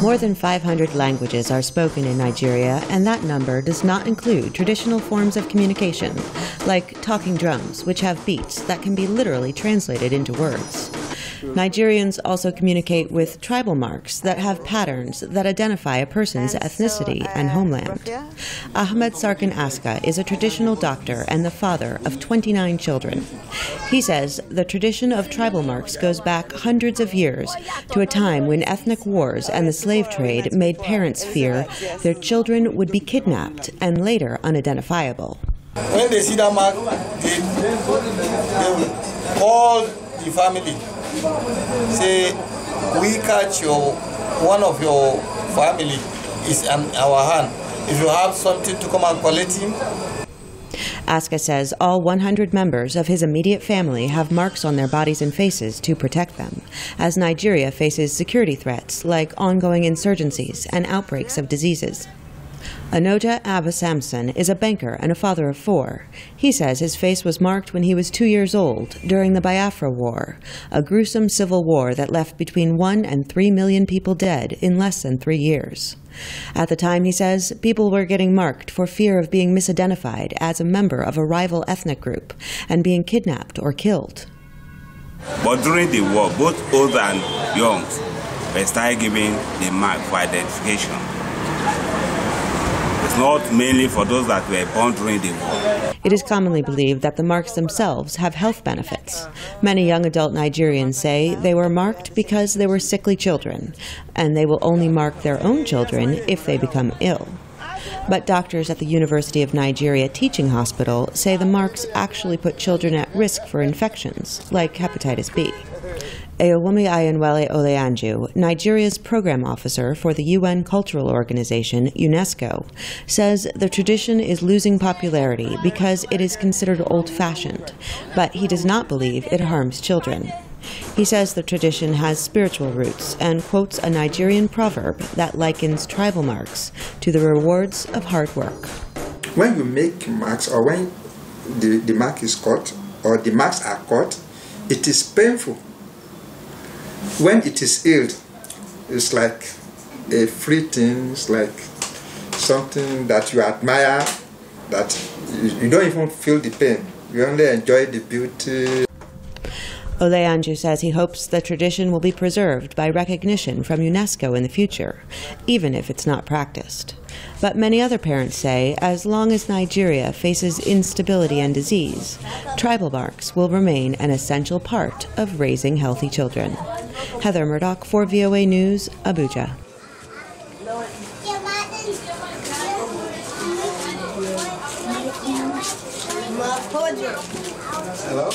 More than 500 languages are spoken in Nigeria, and that number does not include traditional forms of communication, like talking drums, which have beats that can be literally translated into words. Nigerians also communicate with tribal marks that have patterns that identify a person's ethnicity and homeland. Ahmed Sarkin Aska is a traditional doctor and the father of 29 children. He says the tradition of tribal marks goes back hundreds of years to a time when ethnic wars and the slave trade made parents fear their children would be kidnapped and later unidentifiable. When they see that mark, they will call the family. Say, we catch one of your family is in our hand. If you have something to come and collect him. Aska says all 100 members of his immediate family have marks on their bodies and faces to protect them, as Nigeria faces security threats like ongoing insurgencies and outbreaks of diseases. Anoja Abba Samson is a banker and a father of 4. He says his face was marked when he was 2 years old during the Biafra War, a gruesome civil war that left between 1 and 3 million people dead in less than 3 years. At the time, he says, people were getting marked for fear of being misidentified as a member of a rival ethnic group and being kidnapped or killed. But during the war, both old and young were started giving the mark for identification. It's not mainly for those that were born during the war. It is commonly believed that the marks themselves have health benefits. Many young adult Nigerians say they were marked because they were sickly children, and they will only mark their own children if they become ill. But doctors at the University of Nigeria Teaching Hospital say the marks actually put children at risk for infections, like hepatitis B. Ayowumi Ayanwele Oleanju, Nigeria's program officer for the UN cultural organization, UNESCO, says the tradition is losing popularity because it is considered old-fashioned, but he does not believe it harms children. He says the tradition has spiritual roots and quotes a Nigerian proverb that likens tribal marks to the rewards of hard work. When you make marks, or when the mark is cut, or the marks are cut, it is painful. When it is healed, it's like a free thing, it's like something that you admire, that you don't even feel the pain. You only enjoy the beauty. Oleanju says he hopes the tradition will be preserved by recognition from UNESCO in the future, even if it's not practiced. But many other parents say as long as Nigeria faces instability and disease, tribal marks will remain an essential part of raising healthy children. Heather Murdock for VOA News, Abuja. Hello?